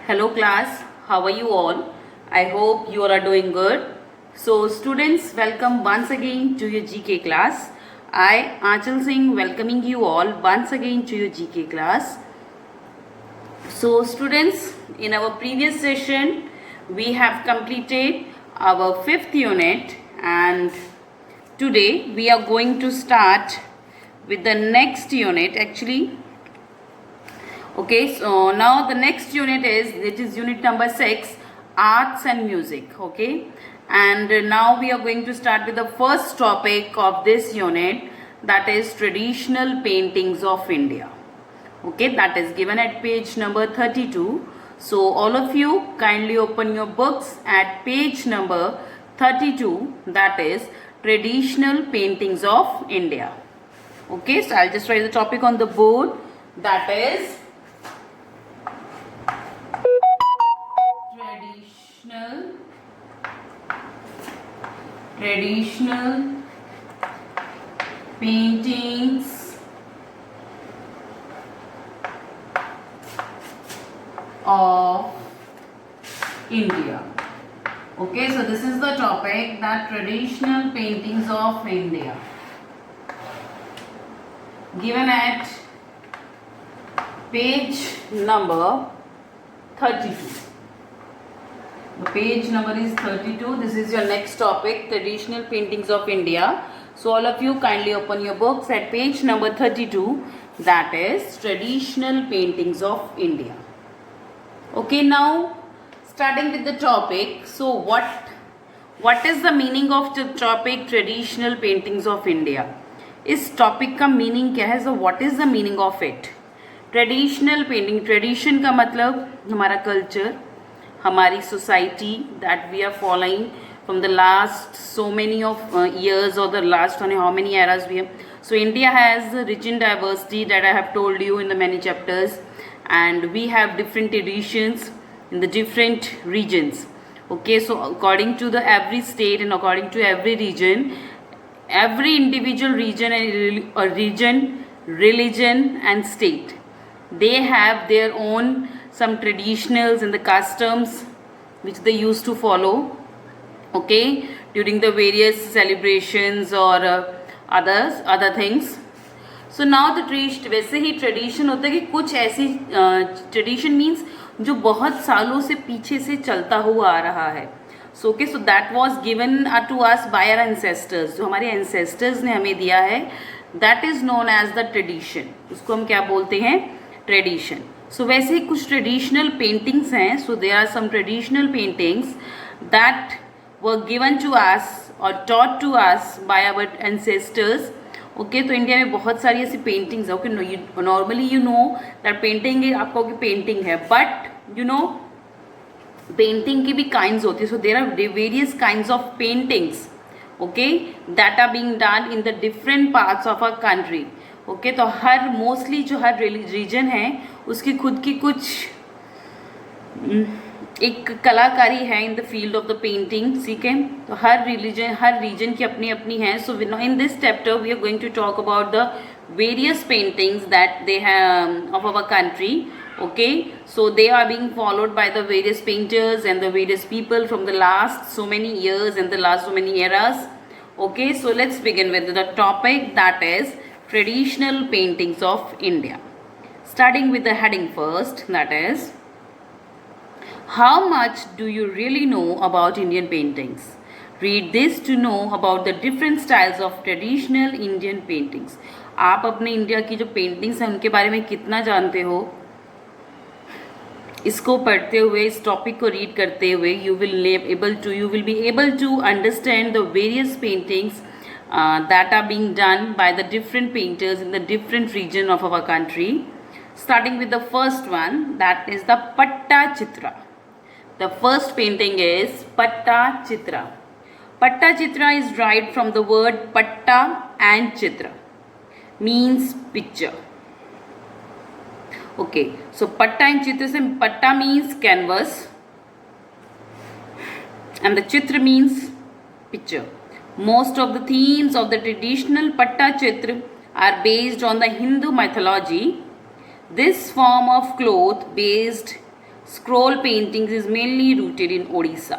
Hello class, how are you all? I hope you all are doing good. So students, welcome once again to your GK class. I, Aanchal Singh, welcoming you all once again to your GK class. So students, in our previous session, we have completed our 5th unit and today we are going to start with the next unit actually. Okay, so now the next unit is unit number 6, arts and music. Okay, and now we are going to start with the first topic of this unit, that is traditional paintings of India. Okay, that is given at page number 32. So all of you kindly open your books at page number 32, that is traditional paintings of India. Okay, so I'll just write the topic on the board, that is traditional paintings of India. Okay, so this is the topic, that traditional paintings of India, given at page number 32. The page number is 32. This is your next topic, traditional paintings of India. So all of you kindly open your books at page number 32, that is traditional paintings of India. Okay, now starting with the topic. So what is the meaning of the topic traditional paintings of India? इस topic का meaning क्या है? So what is the meaning of it? Traditional painting, tradition का मतलब हमारा culture, हमारी society that we are following from the last so many of years or the last how many eras we have. So India has rich in diversity that I have told you in the many chapters, and we have different traditions in the different regions. Okay, so according to the every state and according to every region, every individual region and religion and state, they have their own some traditionals and the customs which they used to follow, okay, during the various celebrations or other things. So now the वैसे ही tradition होता है कि कुछ ऐसी tradition means जो बहुत सालों से पीछे से चलता हुआ आ रहा है. So okay, so that was given to us by our ancestors, जो हमारे एंसेस्टर्स ने हमें दिया है, that is known as the tradition. उसको हम क्या बोलते हैं? ट्रेडिशन. सो वैसे ही कुछ ट्रेडिशनल पेंटिंग्स हैं. So there are some traditional paintings that were given to us और taught to us by our ancestors. Okay, तो इंडिया में बहुत सारी ऐसी पेंटिंग्स है. Okay, normally you know that painting आप कहोगे पेंटिंग है, बट यू नो पेंटिंग की भी काइंड्स होती है. So there are various kinds of paintings, okay, that are being done in the different parts of a country. Okay, तो हर mostly जो हर रीजन है उसकी खुद की कुछ एक कलाकारी है in the field of the painting. ठीक है, तो हर रीजन की अपनी अपनी है. So in this chapter we are going to talk about the various paintings that they have of our country. Okay, so they are being followed by the various painters and the various people from the last so many years and the last so many eras. Okay, so let's begin with the topic, that is traditional paintings of India. Starting with the heading first, that is, how much do you really know about Indian paintings? Read this to know about the different styles of traditional Indian paintings. आप अपने India की जो paintings हैं उनके बारे में कितना जानते हो? इसको पढ़ते हुए, इस टॉपिक को रीड करते हुए, you will be able to understand the various paintings that are being done by the different painters in the different region of our country. Starting with the first one, that is the Pattachitra. The first painting is Pattachitra. Pattachitra is derived from the word Patta and Chitra, means picture. Okay, so Patta and Chitra, se Patta means canvas and the Chitra means picture. Most of the themes of the traditional Patta Chitra are based on the Hindu mythology. This form of cloth based scroll paintings is mainly rooted in Odisha.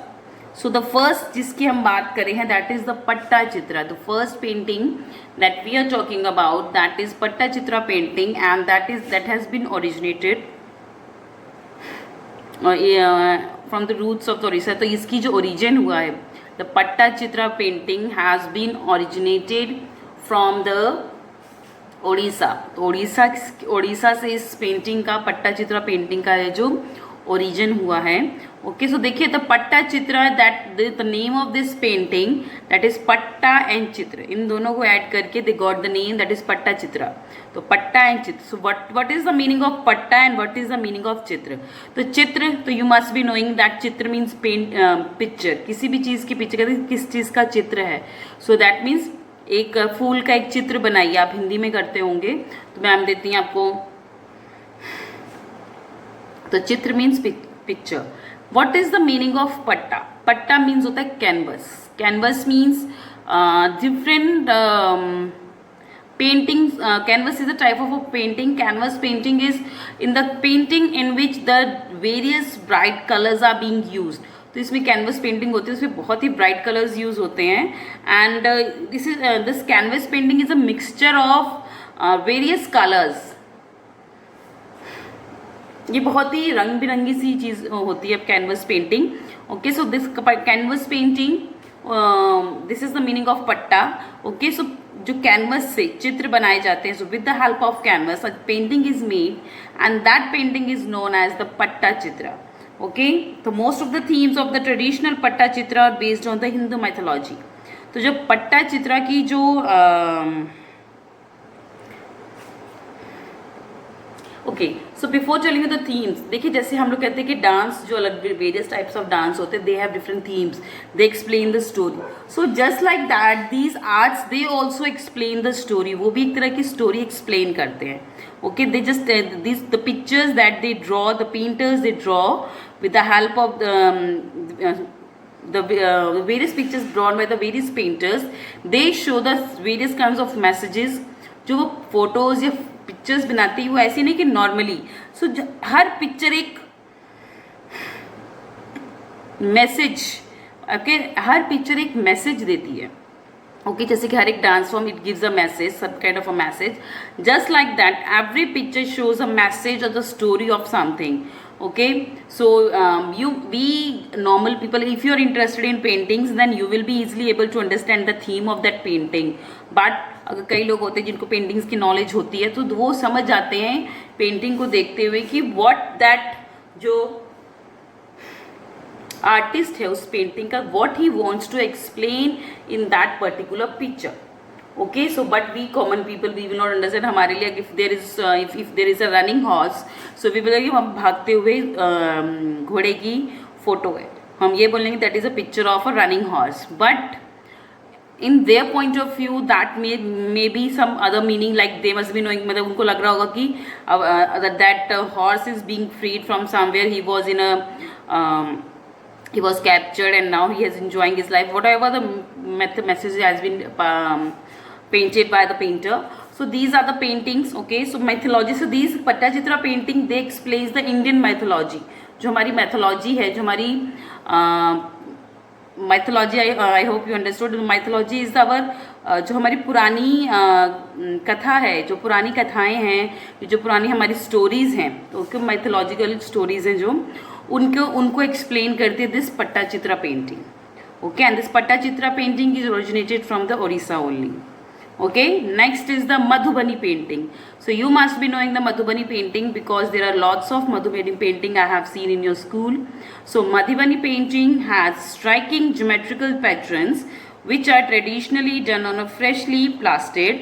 So the first जिसकी हम बात करें हैं that is the पट्टा Chitra. The first painting that we are talking about that is पट्टा Chitra painting and that has been originated from the roots of the Orissa. तो इसकी जो origin हुआ है the पट्टा Chitra painting has been originated from the Odisha. तो ओडिशा से इस पेंटिंग का पट्टा चित्रा पेंटिंग का है जो ओरिजिन हुआ है. ओके सो देखिए द पट्टा Chitra that the name of this painting that is Patta and Chitra. इन दोनों को ऐड करके they got the name that is Patta Chitra. तो Patta and Chitra. So what is the meaning of Patta and what is the meaning of Chitra. तो चित्र तो you must be knowing that Chitra means picture. किसी भी चीज़ की पिक्चर किस चीज़ का चित्र है. सो दैट मीन्स एक फूल का एक चित्र बनाइए. आप हिंदी में करते होंगे तो मैम देती हैं आपको. तो चित्र means picture. What is the meaning of पट्टा. पट्टा मीन्स होता है canvas. Canvas means different painting. Canvas is a type of a painting. Canvas painting is in the painting in which the various bright colours are being used. तो इसमें canvas painting होती है उसमें बहुत ही ब्राइट कलर्स यूज होते हैं. And this canvas painting is a mixture of various colours. ये बहुत ही रंग बिरंगी सी चीज होती है canvas painting. Okay so this canvas painting this is the meaning of पट्टा. ओके सो जो कैनवस से चित्र बनाए जाते हैं. So with the help of canvas a painting is made and that painting is known as the पट्टा चित्रा. Okay, so most of the themes of the traditional पट्टा Chitra are based on the Hindu mythology. तो जो पट्टा चित्रा की जो okay so before telling you the themes. देखिए जैसे हम लोग कहते हैं कि डांस जो अलग वेरियस टाइप्स ऑफ डांस होते हैं they have different themes. They explain the story. So just like that these arts they also explain the story. वो भी एक तरह की स्टोरी एक्सप्लेन करते हैं. Okay, they just the pictures that they draw, the painters they draw with the help of the various pictures drawn by the various painters. They show the various kinds of messages. जो वो photos या pictures बनाती है वो ऐसी नहीं कि normally. So हर पिक्चर एक मैसेज. ओके हर पिक्चर एक मैसेज देती है. ओके जैसे कि हर एक dance form it gives a message सब kind of a message. Just like that every picture shows a message और the story of something. Okay so we normal people if you are interested in paintings then you will be easily able to understand the theme of that painting. but अगर कई लोग होते हैं जिनको paintings की knowledge होती है तो वो समझ जाते हैं पेंटिंग को देखते हुए कि what that जो आर्टिस्ट है उस पेंटिंग का what he wants to explain in that particular picture. Okay so but we common people we will not understand. हमारे लिए if there is a running horse so we will like हम भागते हुए घोड़े की फोटो है हम ये बोलेंगे that is a picture of a running horse. but in their point of view that may be some other meaning like they must be knowing. मतलब उनको लग रहा होगा कि that horse is being freed from somewhere. He was in a he was captured and now he is enjoying his life. Whatever the message has been painted by the painter. So these are the paintings. Okay so mythology. So these पट्टा Chitra painting they explains the Indian mythology. जो हमारी mythology है जो हमारी mythology I hope you understood. mythology is our जो हमारी पुरानी कथा है जो पुरानी कथाएं हैं जो पुरानी हमारी स्टोरीज हैं ओके mythological स्टोरीज हैं जो उनको एक्सप्लेन करती है this Patta Chitra painting. Okay and this Patta Chitra painting is originated from the Odisha only. Okay next is the Madhubani painting. So you must be knowing the Madhubani painting because there are lots of Madhubani painting I have seen in your school. So Madhubani painting has striking geometrical patterns which are traditionally done on a freshly plastered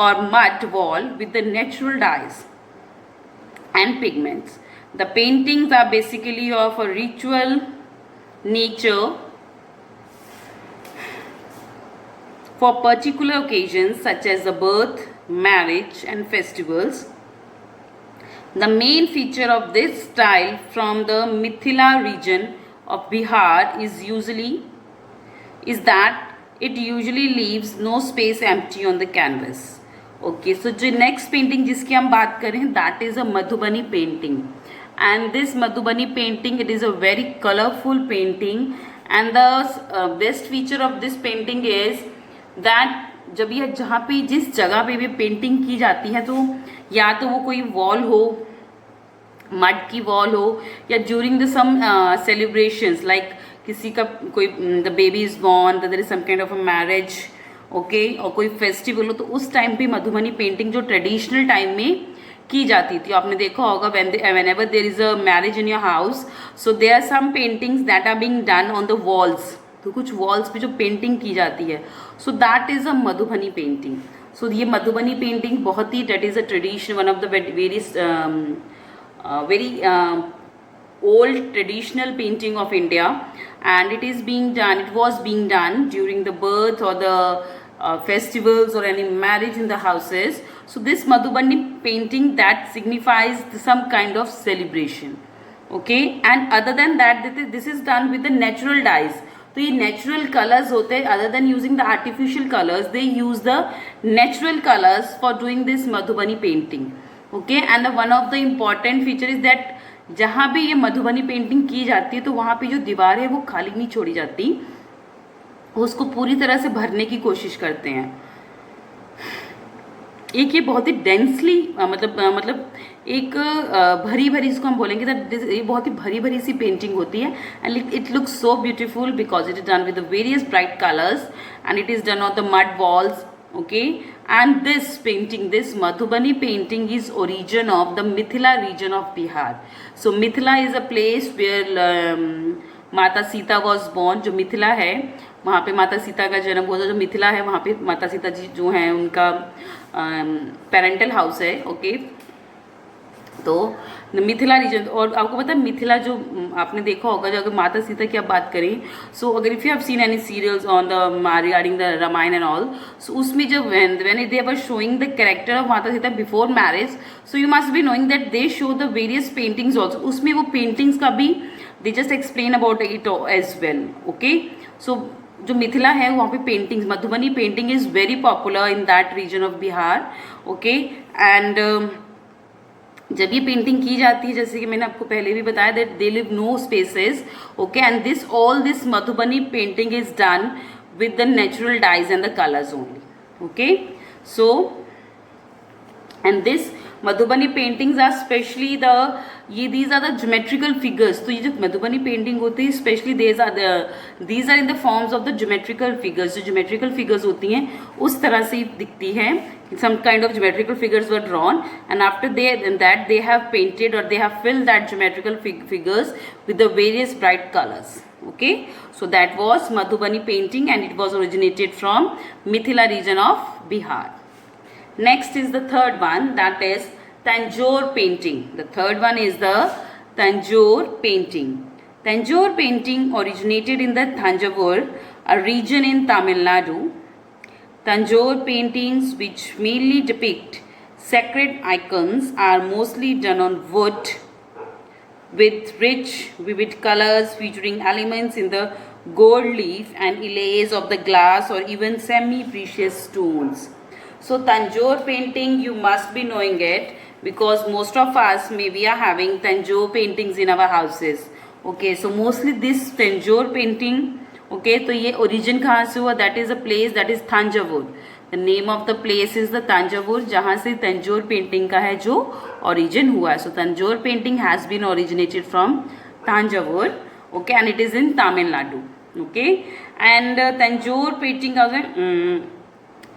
or mud wall with the natural dyes and pigments. The paintings are basically of a ritual nature for particular occasions such as the birth, marriage and festivals. The main feature of this style from the Mithila region of Bihar is that it usually leaves no space empty on the canvas. Okay, so जो next painting जिसकी हम बात करें that is a Madhubani painting. and this Madhubani painting, it is a very colorful painting, and the best feature of this painting is that जब ये जहाँ पे जिस जगह पे भी पेंटिंग की जाती है तो या तो वो कोई वॉल हो, मड की वॉल हो, या during the some celebrations like किसी का कोई the baby is born, there is some kind of a marriage, okay, और कोई फेस्टिवल हो, तो उस टाइम पे मधुबनी पेंटिंग जो ट्रेडिशनल टाइम में की जाती थी, आपने देखा होगा whenever there is a marriage in your house, so there are some paintings that are being done on the walls, तो कुछ वॉल्स पे जो पेंटिंग की जाती है, so that is a Madhubani painting. So ये मधुबनी पेंटिंग बहुत ही, that is a tradition, one of the very old traditional painting of India, and it was being done during the birth or the festivals or any marriage in the houses. So this Madhubani painting that signifies some kind of celebration, okay, and other than that this is done with the natural dyes. तो ये natural colours होते हैं, other than using the artificial colours, they use the natural colours for doing this Madhubani painting, okay. And one of the important feature is that जहाँ भी ये Madhubani painting की जाती है तो वहाँ पे जो दीवार है वो खाली नहीं छोड़ी जाती, उसको पूरी तरह से भरने की कोशिश करते हैं. एक ये बहुत ही डेंसली मतलब एक भरी भरी, इसको हम बोलेंगे दैट ये बहुत ही भरी भरी सी पेंटिंग होती है, and it looks so beautiful because it is done with various bright colours and it is done on the mud walls, okay. And this painting, this Madhubani painting is origin of the Mithila region of Bihar. So Mithila is a place where माता Sita was born. जो मिथिला है वहाँ पे माता सीता का जन्म हुआ था. जो मिथिला है वहाँ पे माता सीता जी जो हैं उनका पेरेंटल हाउस है, ओके. तो मिथिला रीजन, और आपको पता है मिथिला जो आपने देखा होगा, जो अगर माता सीता की आप बात करें, सो अगर if you have seen any serials on the regarding the Ramayan and all, so उसमें जब when they were showing the character of Mata Sita before marriage, so you must be knowing that they show the various paintings also. उसमें वो paintings का भी they just explain about it as well, okay. So जो मिथिला है वहाँ पे paintings, Madhubani painting is very popular in that reason of Bihar, okay. And जब ये पेंटिंग की जाती है, जैसे कि मैंने आपको पहले भी बताया that they live no spaces, okay, and this all this Madhubani painting is done with the natural dyes and the colours only, okay. So and this Madhubani paintings are specially these are the geometrical figures. तो ये जो Madhubani painting होती है specially these are in the forms of the geometrical figures. जो geometrical figures होती हैं उस तरह से दिखती है. Some kind of geometrical figures were drawn, and after that they have painted or they have filled that geometrical figures with the various bright colors, okay. So that was Madhubani painting, and it was originated from Mithila region of Bihar. Next is the third one, that is Tanjore painting. The third one is the Tanjore painting. Tanjore painting originated in the Thanjavur, a region in Tamil Nadu. Tanjore paintings, which mainly depict sacred icons, are mostly done on wood with rich, vivid colors featuring elements in the gold leaf and inlays of the glass or even semi-precious stones. So Tanjore painting, you must be knowing it because most of us maybe are having Tanjore paintings in our houses. Okay, so mostly this Tanjore painting, okay, तो ये origin कहाँ से हुआ? That is a place, that is Thanjavur. The name of the place is the Thanjavur, जहाँ से Tanjore painting का है जो origin हुआ है. So Tanjore painting has been originated from Thanjavur, okay, and it is in Tamil Nadu, okay. And Tanjore painting का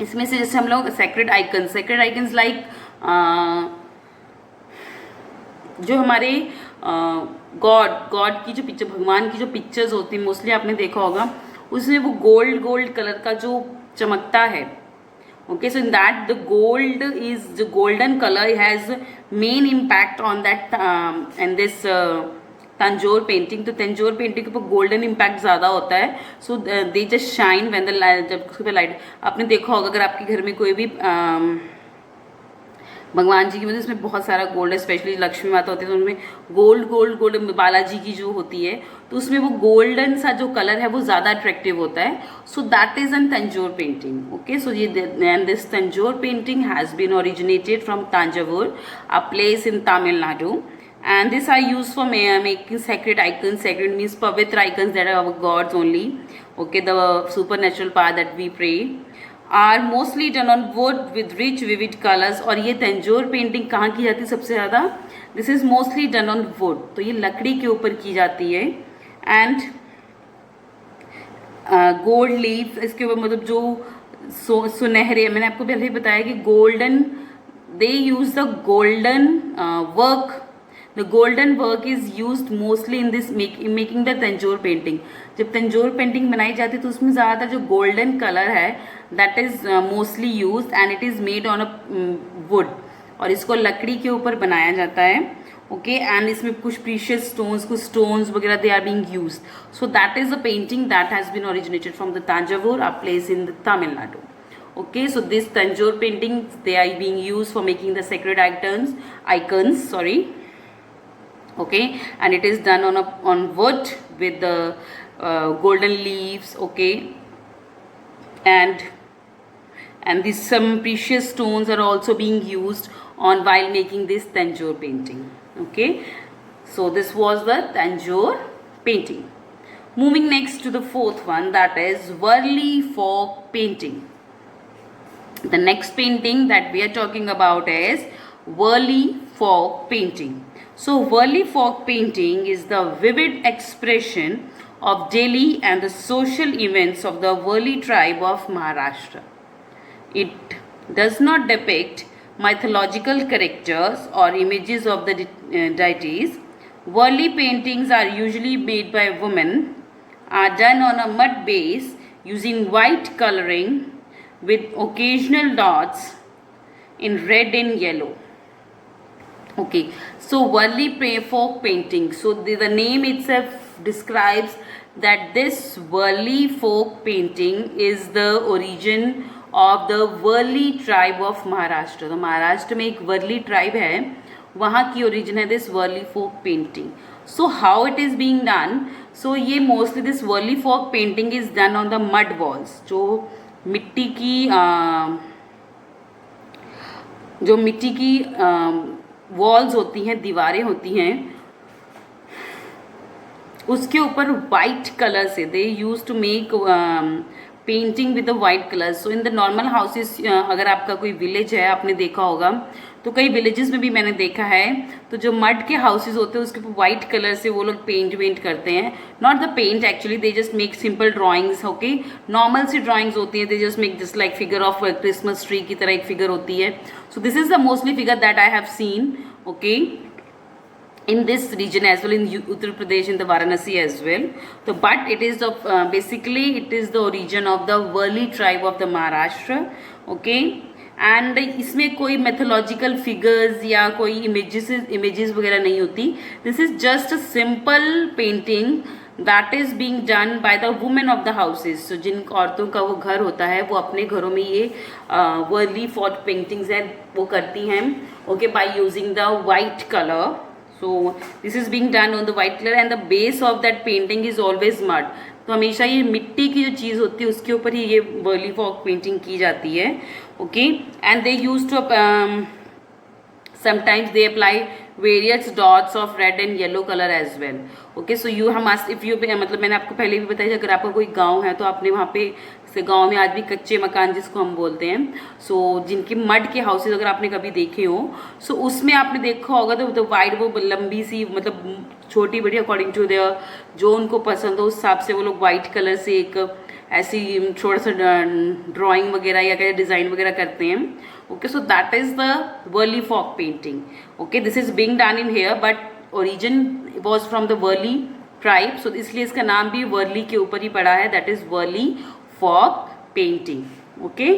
इसमें से जैसे हम लोग sacred icons like जो हमारे गॉड की जो पिक्चर, भगवान की जो पिक्चर्स होती है मोस्टली आपने देखा होगा, उसमें वो गोल्ड कलर का जो चमकता है, okay. So in that the gold is, जो golden colour has main impact on that and this Tanjore painting. तो तंजोर पेंटिंग के ऊपर गोल्डन इम्पैक्ट ज़्यादा होता है. So they just shine when the light, जब उसके ऊपर लाइट, आपने देखा होगा अगर आपके घर में कोई भी भगवान जी की वजह इसमें बहुत सारा गोल्ड है, स्पेशली लक्ष्मी माता होती है तो उनमें गोल्ड बालाजी की जो होती है तो उसमें वो गोल्डन सा जो कलर है वो ज़्यादा अट्रैक्टिव होता है. So that is an Tanjore painting, okay. So ये and this Tanjore painting has been originated from Thanjavur, a place in Tamil Nadu, and these are used for making sacred icons. Sacred means pavitra icons, that are our gods only. Okay, the supernatural power that we pray are mostly done on wood with rich vivid colors. और ये Tanjore painting कहाँ की जाती है सबसे ज़्यादा? This is mostly done on would, तो ये लकड़ी के ऊपर की जाती है. एंड गोल्ड लीफ, इसके ऊपर मतलब जो सुनहरे, मैंने आपको पहले ही बताया कि golden, they use the golden work. The golden work is use mostly in this making the Tanjore painting. जब तंजोर पेंटिंग बनाई जाती है तो उसमें ज़्यादातर जो गोल्डन कलर है that is mostly use, and it is made on a would, और इसको लकड़ी के ऊपर बनाया जाता है. ओके, एंड इसमें कुछ प्रीशियस स्टोन्स, कुछ स्टोन्स वगैरह they are being used. So that is a painting that has been originated from the Tanjavur, a place in the Tamil Nadu. Okay, so this Tanjore paintings, they are being used for making the sacred icons, sorry. Okay, and it is done on wood with the golden leaves. Okay, and these some precious stones are also being used on while making this Tanjore painting. Okay, so this was the Tanjore painting. Moving next to the fourth one, that is Worli folk painting. The next painting that we are talking about is Worli folk painting. So Worli folk painting is the vivid expression of daily and the social events of the Worli tribe of Maharashtra. It does not depict mythological characters or images of the deities. Worli paintings are usually made by women, are done on a mud base using white coloring with occasional dots in red and yellow. Okay, so Worli folk painting. So the name itself describes that this Worli folk painting is the origin of the Worli tribe of Maharashtra. तो महाराष्ट्र में एक Worli tribe है, वहाँ की origin है this Warli folk painting. So how it is being done? So ये mostly this Warli folk painting is done on the mud walls. मिट्टी की वॉल्स होती हैं, दीवारें होती हैं, उसके ऊपर वाइट कलर से they use to make painting with the white colour. So in the normal houses, अगर आपका कोई विलेज है, आपने देखा होगा, तो कई विलेजेस में भी मैंने देखा है, तो जो मड के हाउसेस होते हैं उसके ऊपर वाइट कलर से वो लोग पेंट करते हैं. Not the paint actually, they just make simple drawings. Okay, normal सी ड्राइंग्स होती है, they just make just like figure of Christmas tree की तरह एक फिगर होती है. So this is the mostly figure that I have seen. Okay, in this region as well, in Uttar Pradesh, in the Varanasi as well. So but it is of basically it is the origin of the Worli tribe of the Maharashtra. Okay, and इसमें कोई mythological figures या कोई images वगैरह नहीं होती. This is just a simple painting that is being done by the women of the houses. So जिन औरतों का वो घर होता है, वो अपने घरों में ये Worli folk paintings है वो करती हैं. Okay, by using the white color. So this is being done on the white color and the base of that painting is always mud. तो हमेशा ये मिट्टी की जो चीज़ होती है उसके ऊपर ही ये वर्ली फॉक पेंटिंग की जाती है. Okay, and they use to sometimes they apply various dots of red and yellow color as well. Okay, so you must, if you मतलब मैंने आपको पहले भी बताया, अगर आपका कोई गांव है तो आपने वहाँ पे, जैसे गांव में आज भी कच्चे मकान जिसको हम बोलते हैं, सो जिनके मड के हाउसेज अगर आपने कभी देखे हो, सो उसमें आपने देखा होगा तो वाइड वो लंबी सी, मतलब छोटी बड़ी अकॉर्डिंग टू देयर जो उनको पसंद हो उस हिसाब से वो लोग वाइट कलर से एक ऐसी छोटा सा ड्राइंग वगैरह या क्या डिज़ाइन वगैरह करते हैं. Okay, so that is the Worli folk painting. Okay, this is being done in here, but origin was from the Worli tribe, so इसलिए इसका नाम भी वर्ली के ऊपर ही पड़ा है, that is Worli folk painting. Okay,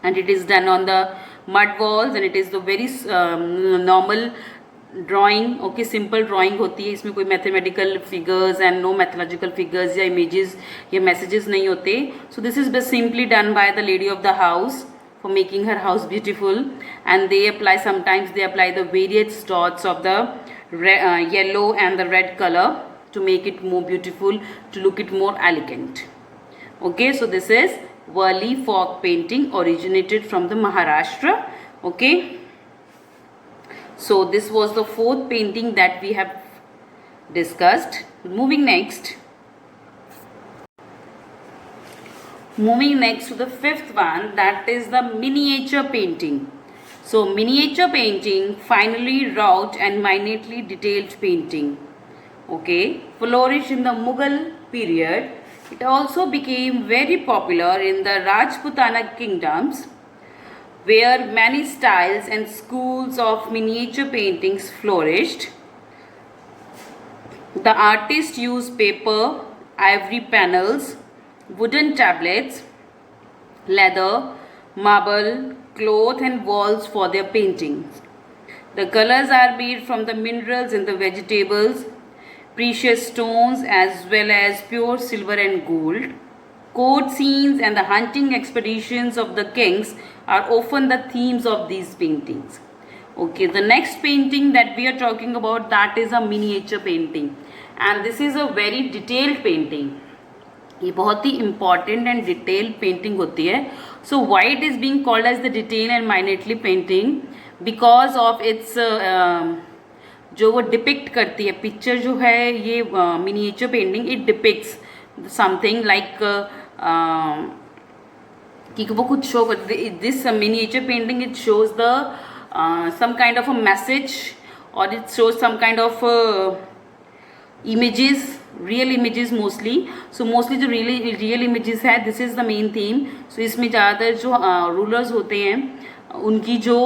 and it is done on the mud walls and it is the very normal drawing. Okay, simple drawing होती है, इसमें कोई mathematical figures and no mythological figures या images या messages नहीं होते. So this is simply done by the lady of the house for making her house beautiful, and they apply, sometimes they apply the various dots of the yellow and the red color to make it more beautiful, to look it more elegant. Okay, so this is Worli folk painting, originated from the Maharashtra. Okay, So this was the fourth painting that we have discussed. Moving next to the fifth one, that is the miniature painting. So miniature painting, finely wrought and minutely detailed painting, okay, flourished in the Mughal period. It also became very popular in the Rajputana kingdoms, where many styles and schools of miniature paintings flourished. The artists used paper, ivory panels, wooden tablets, leather, marble, cloth and walls for their paintings. The colors are made from the minerals and the vegetables, precious stones as well as pure silver and gold. Court scenes and the hunting expeditions of the kings are often the themes of these paintings. Okay, the next painting that we are talking about, that is a miniature painting, and this is a very detailed painting. ये बहुत ही important and detailed painting होती है. So why it is being called as the detailed and minutely painting? Because of its जो वो depict करती है picture जो है ये miniature painting, it depicts something like कि वो कुछ शो कर this miniature painting, it shows the some kind of a message और it shows some kind of images, real images mostly. So mostly जो real images है, this is the main theme. So इसमें ज़्यादातर जो rulers होते हैं उनकी जो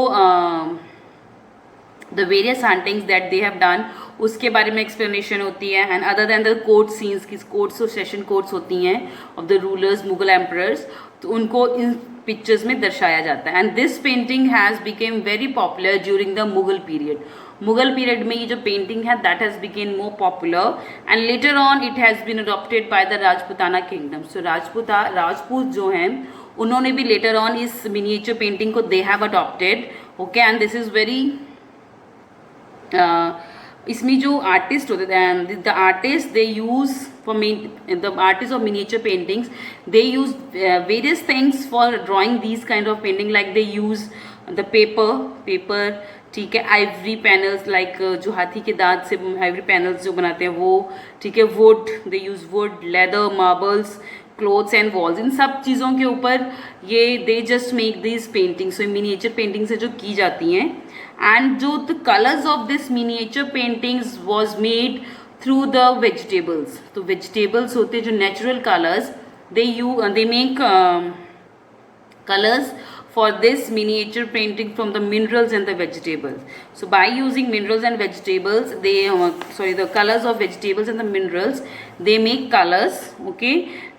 the various huntings that they have done उसके बारे में explanation होती है. And other than the court scenes, की courts और session courts होती हैं of the rulers, Mughal emperors, तो उनको इन पिक्चर्स में दर्शाया जाता है. And this painting has become very popular during the Mughal period. Mughal period में ये जो पेंटिंग है that has become more popular and later on it has been adopted by the Rajputana kingdom. So Rajput जो हैं उन्होंने भी लेटर ऑन इस miniature painting को they have adopted. Okay, and this is very इसमें जो आर्टिस्ट होते थे, the artist they use for the artist of miniature paintings, they use various things for drawing these kind of painting. Like they use the paper, ठीक है, Ivory panels like जो हाथी के दांत से आइवरी पैनल्स जो बनाते हैं वो, ठीक है, wood, they use wood, leather, marbles, clothes and walls, इन सब चीज़ों के ऊपर ये they just make this paintings. So miniature paintings जो की जाती हैं. एंड जो the colours of this miniature paintings was made through the vegetables. तो वेजिटेबल्स होते हैं जो natural colours, they make colors for this miniature painting from the minerals and the vegetables. So by using minerals and vegetables, the colors of vegetables and the minerals, they make colors, okay,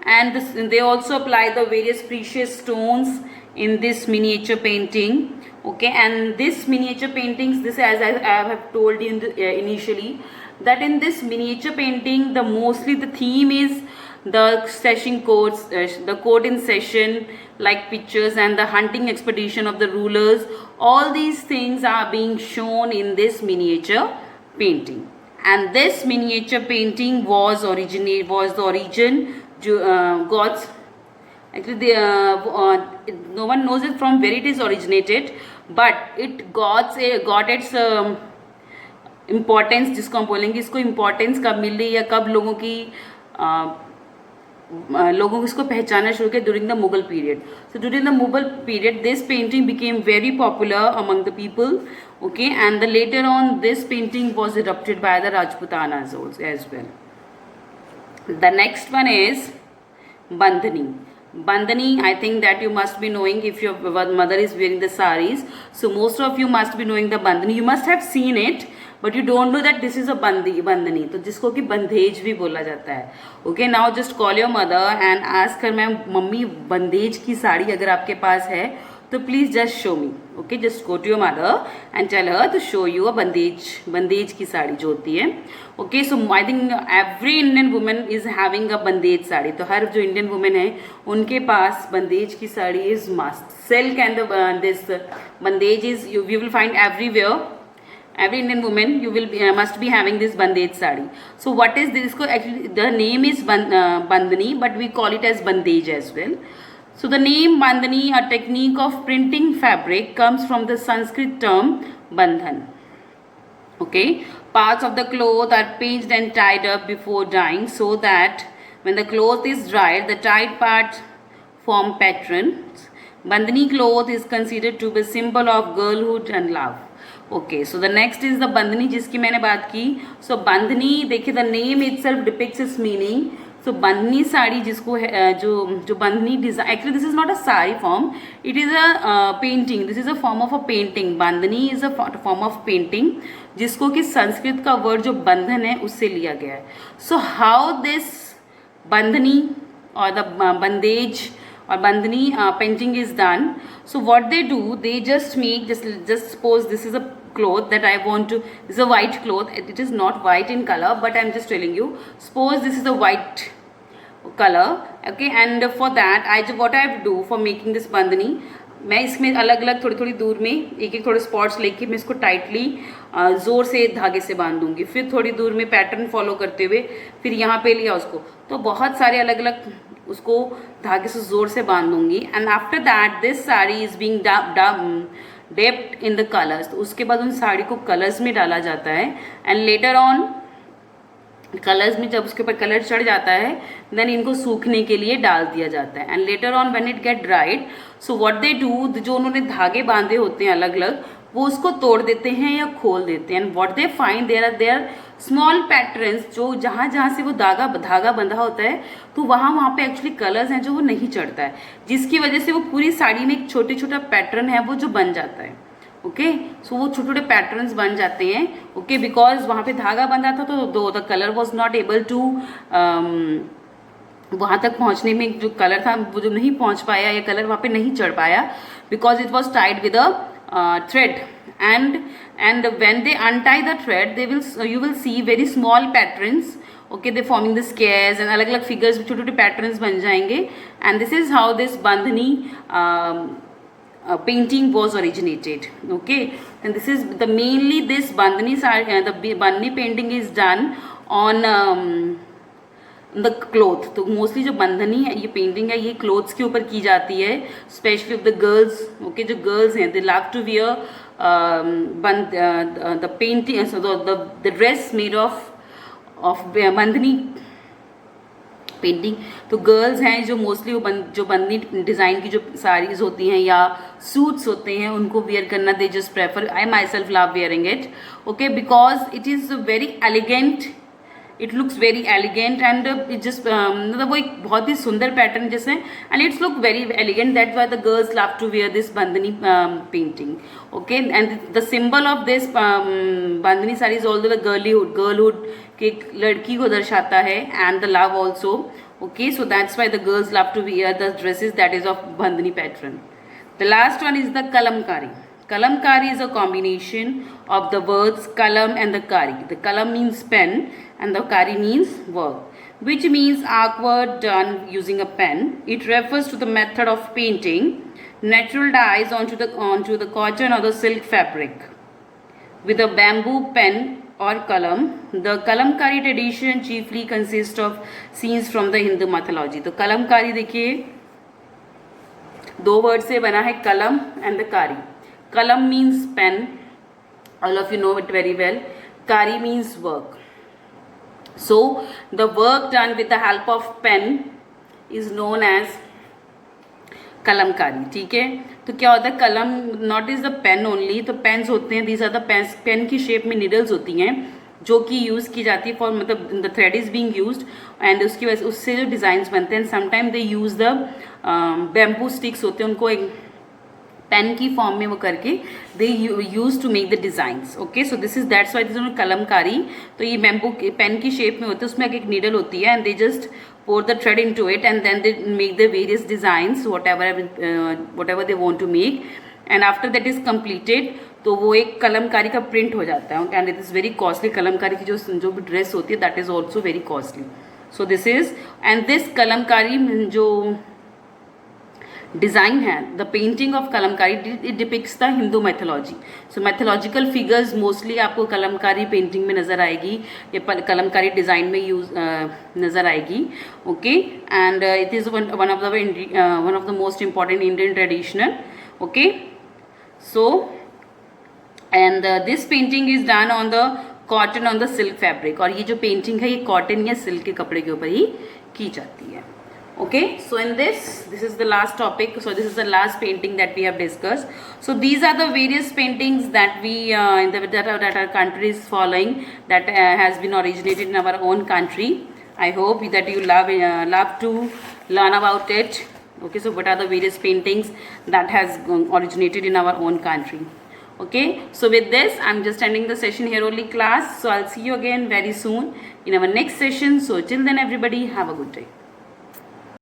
and they also apply the various precious stones in this miniature painting, okay. And this miniature paintings, this as I have told you initially, that in this miniature painting mostly the theme is the session courts, the court in session like pictures, and the hunting expedition of the rulers. All these things are being shown in this miniature painting. And this miniature painting was the origin. God's actually no one knows it from where it is originated, but it got its importance, जिसको हम बोलेंगे इसको importance कब मिली या कब लोगों को इसको पहचाना शुरू किया, during the Mughal period. So during the Mughal period this painting became very popular among the people, okay, and the later on this painting was adopted by the Rajputanas as well. The next one is bandhani. Bandhani, I think that you must be knowing if your mother is wearing the saris. So most of you must be knowing the bandhani. You must have seen it, but you don't know that this is a bandhani. तो जिसको कि बंधेज भी बोला जाता है. Okay, now just call your mother and ask her, ma'am mummy bandhej की साड़ी अगर आपके पास है तो please just show me. Okay, just go to your mother and tell her to show you a bandhej की साड़ी जो होती है. Okay, so I think every Indian women is having a bandhej sari. तो हर जो इंडियन वुमेन है उनके पास बंदेज की sari is must. Silk and this bandhej is you will find everywhere. Every Indian woman must be having this bandej sari. So what is this? Actually the name is bandhani, but we call it as bandej as well. So the name bandhani, a technique of printing fabric, comes from the Sanskrit term bandhan. Okay, parts of the cloth are pinched and tied up before dyeing so that when the cloth is dried, the tied parts form patterns. Bandhani cloth is considered to be symbol of girlhood and love. Okay, so the next is the bandhani जिसकी मैंने बात की. So bandhani, देखिए the name itself depicts its meaning. So bandhani sari जिसको जो bandhani design, actually this is not a sari form, it is a painting. This is a form of a painting. bandhani is a form of painting जिसको कि संस्कृत का word जो बंधन है उससे लिया गया है. So how this bandhani or the bandage or bandhani painting is done. So what they do, they just make, just suppose this is a cloth that I want to, this is a white cloth, it is not white in color, but I'm just telling you, suppose this is a white color, okay, and for that what I have to do for making this bandhani, मैं इसमें अलग अलग थोड़ी थोड़ी दूर में एक एक थोड़े स्पॉट्स लेके मैं इसको टाइटली ज़ोर से धागे से बांध दूंगी. फिर थोड़ी दूर में पैटर्न फॉलो करते हुए फिर यहाँ पे लिया उसको, तो बहुत सारे अलग अलग उसको धागे से ज़ोर से बांध दूंगी. And after that this sari is being dipped in the colours. तो उसके बाद उन साड़ी को कलर्स में डाला जाता है. एंड लेटर ऑन कलर्स में जब उसके ऊपर कलर चढ़ जाता है देन इनको सूखने के लिए डाल दिया जाता है. And later on when it get dried, so what they do, जो उन्होंने धागे बांधे होते हैं अलग अलग, वो उसको तोड़ देते हैं या खोल देते हैं. And what they find, there are small patterns, जो जहाँ से वो धागा बंधा होता है तो वहाँ पे एक्चुअली कलर्स हैं जो वो नहीं चढ़ता है, जिसकी वजह से वो पूरी साड़ी में एक छोटे छोटा पैटर्न है वो जो बन जाता है. ओके, सो वो छोटे छोटे पैटर्न्स बन जाते हैं. ओके, बिकॉज वहाँ पे धागा बंधा था तो the colour was not able to, वहाँ तक पहुँचने में जो कलर था वो जो नहीं पहुँच पाया या कलर वहाँ पे नहीं चढ़ पाया, because it was tied with a thread. and when they untie the thread, you will see very small patterns. Okay, they forming the squares and अलग अलग figures में छोटे छोटे patterns बन जाएंगे. And this is how this bandhani painting was originated. Okay, and this is the mainly this bandhani the bandhani painting is done on the cloth. तो mostly जो बंधनी है ये पेंटिंग है ये क्लोथ्स के ऊपर की जाती है, specially of the girls. Okay, जो गर्ल्स हैं they love to wear the painting, the dress made of bandhani painting. तो गर्ल्स हैं जो मोस्टली वो जो बंधनी डिज़ाइन की जो साड़ीज होती हैं या सूट्स होते हैं उनको वियर करना they just prefer. I myself love wearing it. Okay, because it is very elegant, it looks very elegant and it just मतलब वो एक बहुत ही सुंदर पैटर्न जैसे, and it's look very elegant. That's why the girls love to wear this bandhani painting. Okay, and the symbol of this bandhani sari is also the girlhood कि एक लड़की को दर्शाता है and the love also. Okay, so that's why the girls love to wear the dresses that is of bandhani pattern. The last one is the kalamkari. Kalamkari is a combination of the words kalam and the kari. The kalam means pen and the kari means work, which means artwork done using a pen. It refers to the method of painting natural dyes onto the cotton or the silk fabric with a bamboo pen or kalam. The kalamkari tradition chiefly consists of scenes from the Hindu mythology. तो kalamkari देखिए दो word से बना है, कलम and the कारी. Kalam means pen, all of you know it very well. Kari means work. So the work done with the help of pen is known as kalamkari. ठीक है, तो क्या होता है कलम not is the pen only. तो pens होते हैं, these are the pens, pen की शेप में निडल्स होती हैं जो कि यूज़ की जाती है फॉर, मतलब the thread is being used and उसकी वजह से उससे जो डिज़ाइंस बनते हैं. Sometime they use the bamboo sticks होते हैं, उनको एक पेन की फॉर्म में वो करके they use to make the designs. Okay, so this is that's why this kalamkari. तो ये बैम्बू पेन की शेप में होते हैं, उसमें एक नीडल होती है and they just pour the thread into it and then they make the various designs whatever they want to make, and after that is completed तो वो एक कलमकारी का प्रिंट हो जाता है. And it is very costly. Kalamkari की जो भी ड्रेस होती है that is also very costly. So this is and this Kalamkari जो डिज़ाइन है, the painting of Kalamkari, it depicts the Hindu mythology. So mythological figures mostly आपको कलमकारी पेंटिंग में नज़र आएगी, ये कलमकारी डिज़ाइन में यूज नज़र आएगी. Okay, and it is one of the most important Indian traditional. Okay, so and this painting is done on the cotton on the silk fabric. और ये जो पेंटिंग है ये कॉटन या सिल्क के कपड़े के ऊपर ही की जाती है. Okay, so in this is the last topic. So this is the last painting that we have discussed. So these are the various paintings that we that our country is following, that has been originated in our own country. I hope that you love to learn about it. Okay, so what are the various paintings that has originated in our own country? Okay, so with this I'm just ending the session here only, class. So I'll see you again very soon in our next session. So till then everybody have a good day.